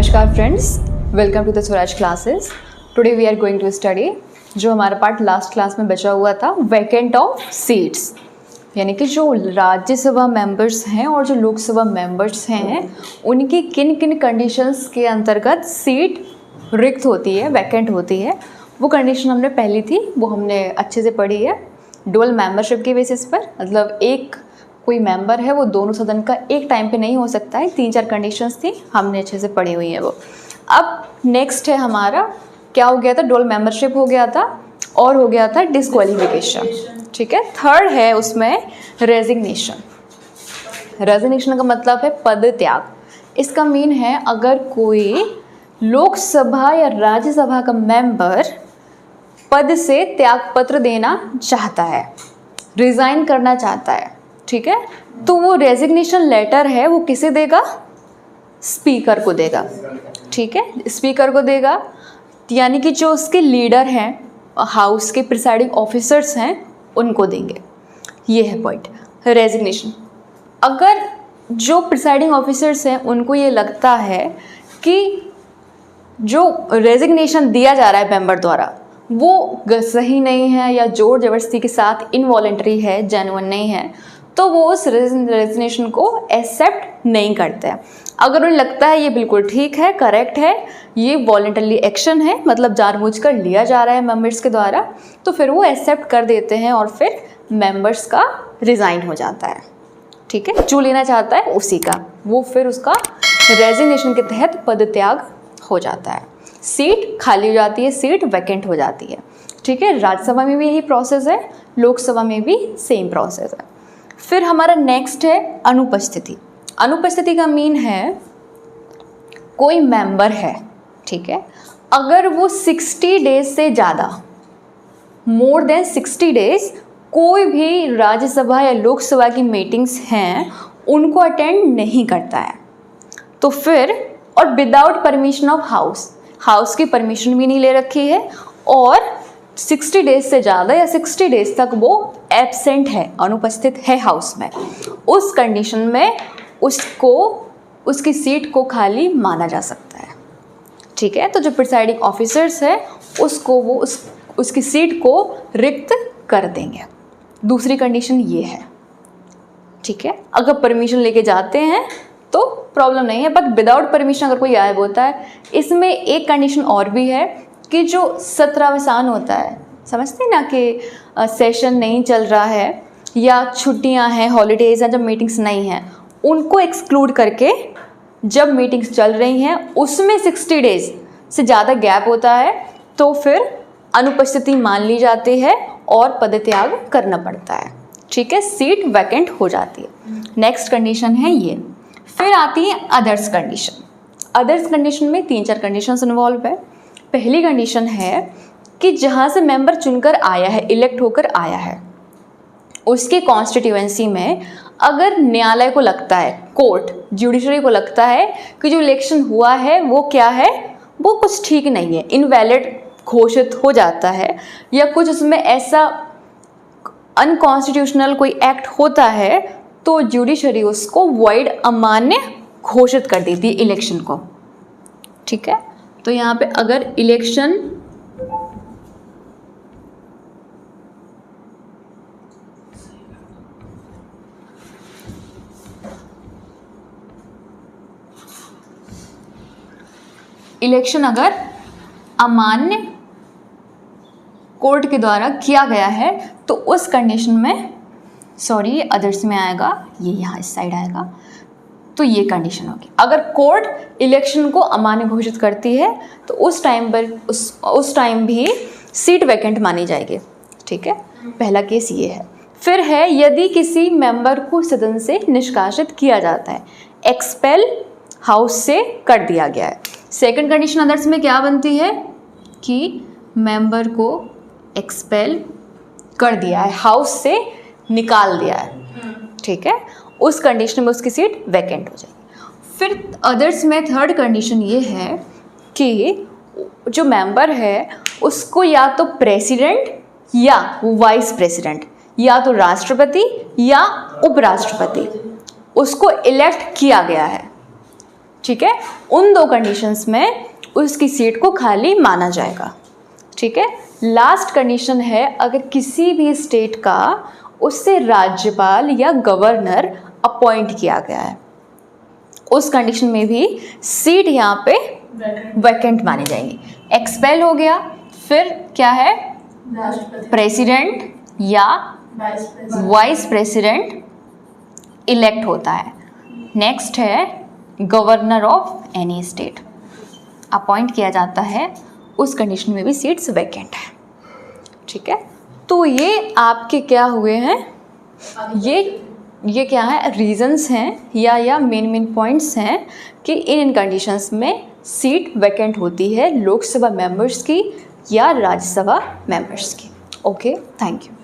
नमस्कार friends, welcome to the Swaraj classes. Today we are going to study जो हमारा part last class में बचा हुआ था, वैकेंट ऑफ सीट्स, यानी कि जो राज्यसभा मेंबर्स हैं और जो लोकसभा मेंबर्स हैं उनकी किन किन कंडीशंस के अंतर्गत सीट रिक्त होती है, वैकेंट होती है। वो कंडीशन हमने पहली थी, वो हमने अच्छे से पढ़ी है। डुअल मेंबरशिप के बेसिस पर, मतलब एक कोई मेंबर है वो दोनों सदन का एक टाइम पे नहीं हो सकता है। 3-4 कंडीशंस थी, हमने अच्छे से पढ़ी हुई है वो। अब नेक्स्ट है हमारा, क्या हो गया था, डुअल मेंबरशिप हो गया था और हो गया था डिस्क्वालिफिकेशन। ठीक है, थर्ड है उसमें रेजिग्नेशन। रेजिग्नेशन का मतलब है पद त्याग। इसका मीन है अगर कोई लोकसभा या राज्यसभा का मेंबर पद से त्यागपत्र देना चाहता है, रिज़ाइन करना चाहता है, ठीक है, तो वो रेजिग्नेशन लेटर है वो किसे देगा? स्पीकर को देगा। ठीक है, स्पीकर को देगा, यानी कि जो उसके लीडर हैं, हाउस के प्रिसाइडिंग ऑफिसर्स हैं, उनको देंगे। ये है पॉइंट, रेजिग्नेशन। अगर जो प्रिसाइडिंग ऑफिसर्स हैं उनको ये लगता है कि जो रेजिग्नेशन दिया जा रहा है मेंबर द्वारा वो सही नहीं है या जोर जबरदस्ती के साथ इनवॉलेंटरी है, जेन्युइन नहीं है, तो वो उस रेजिग्नेशन को एक्सेप्ट नहीं करते हैं। अगर उन्हें लगता है ये बिल्कुल ठीक है, करेक्ट है, ये वॉलंटरी एक्शन है, मतलब जानबूझकर लिया जा रहा है मेंबर्स के द्वारा, तो फिर वो एक्सेप्ट कर देते हैं और फिर मेंबर्स का रिज़ाइन हो जाता है। ठीक है, जो लेना चाहता है उसी का, वो फिर उसका रेजिग्नेशन के तहत पद त्याग हो जाता है, सीट खाली हो जाती है, सीट वैकेंट हो जाती है। ठीक है, राज्यसभा में भी यही प्रोसेस है, लोकसभा में भी सेम प्रोसेस है। फिर हमारा नेक्स्ट है अनुपस्थिति। अनुपस्थिति का मीन है कोई मेंबर है, ठीक है, अगर वो 60 डेज से ज़्यादा, मोर देन 60 डेज, कोई भी राज्यसभा या लोकसभा की मीटिंग्स हैं उनको अटेंड नहीं करता है, तो फिर, और विदाउट परमिशन ऑफ हाउस की परमिशन भी नहीं ले रखी है, और 60 डेज से ज़्यादा या 60 डेज तक वो एब्सेंट है, अनुपस्थित है हाउस में, उस कंडीशन में उसको, उसकी सीट को खाली माना जा सकता है। ठीक है, तो जो प्रिसाइडिंग ऑफिसर्स है उसको वो उसकी सीट को रिक्त कर देंगे। दूसरी कंडीशन ये है। ठीक है, अगर परमिशन लेके जाते हैं तो प्रॉब्लम नहीं है, बट विदाउट परमिशन अगर कोई गायब होता है। इसमें एक कंडीशन और भी है कि जो सत्रावसान होता है, समझते हैं ना, कि सेशन नहीं चल रहा है या छुट्टियां हैं, हॉलीडेज हैं, जब मीटिंग्स नहीं हैं, उनको एक्सक्लूड करके जब मीटिंग्स चल रही हैं उसमें 60 डेज से ज़्यादा गैप होता है तो फिर अनुपस्थिति मान ली जाती है और पदत्याग करना पड़ता है। ठीक है, सीट वैकेंट हो जाती है। नेक्स्ट कंडीशन है ये। फिर आती है अदर्स कंडीशन। अदर्स कंडीशन में 3-4 कंडीशंस इन्वॉल्व है। पहली कंडीशन है कि जहाँ से मेंबर चुनकर आया है, इलेक्ट होकर आया है, उसके कॉन्स्टिट्यूएंसी में अगर न्यायालय को लगता है, कोर्ट, जुडिशरी को लगता है कि जो इलेक्शन हुआ है वो क्या है, वो कुछ ठीक नहीं है, इनवैलिड घोषित हो जाता है, या कुछ उसमें ऐसा अनकॉन्स्टिट्यूशनल कोई एक्ट होता है, तो जुडिशरी उसको वॉइड, अमान्य घोषित कर देती है इलेक्शन को। ठीक है, तो यहाँ पे अगर इलेक्शन अगर अमान्य कोर्ट के द्वारा किया गया है तो उस कंडीशन में, सॉरी ये अदर्स में आएगा, ये यहाँ इस साइड आएगा, तो ये कंडीशन होगी। अगर कोर्ट इलेक्शन को अमान्य घोषित करती है तो उस टाइम पर उस टाइम भी सीट वैकेंट मानी जाएगी। ठीक है, पहला केस ये है। फिर है यदि किसी मेंबर को सदन से निष्कासित किया जाता है, एक्सपेल हाउस से कर दिया गया है। सेकंड कंडीशन अदर्स में क्या बनती है कि मेंबर को एक्सपेल कर दिया है, हाउस से निकाल दिया है। ठीक है, उस कंडीशन में उसकी सीट वैकेंट हो जाएगी। फिर अदर्स में थर्ड कंडीशन ये है कि जो मेंबर है उसको या तो प्रेसिडेंट या वाइस प्रेसिडेंट, या तो राष्ट्रपति या उपराष्ट्रपति, उसको इलेक्ट किया गया है। ठीक है, उन 2 कंडीशंस में उसकी सीट को खाली माना जाएगा। ठीक है, लास्ट कंडीशन है अगर किसी भी स्टेट का उससे राज्यपाल या गवर्नर अपॉइंट किया गया है, उस कंडीशन में भी सीट यहाँ पे वैकेंट मानी जाएंगी। एक्सपेल हो गया, फिर क्या है, प्रेसिडेंट या वाइस प्रेसिडेंट इलेक्ट होता है। नेक्स्ट है governor of any state, appoint किया जाता है, उस कंडीशन में भी सीट्स वैकेंट है। ठीक है, तो ये आपके क्या हुए हैं, ये क्या है, रीजंस हैं या मेन पॉइंट्स हैं कि इन कंडीशंस में सीट वैकेंट होती है लोकसभा मेंबर्स की या राज्यसभा मेंबर्स की। Okay, thank you.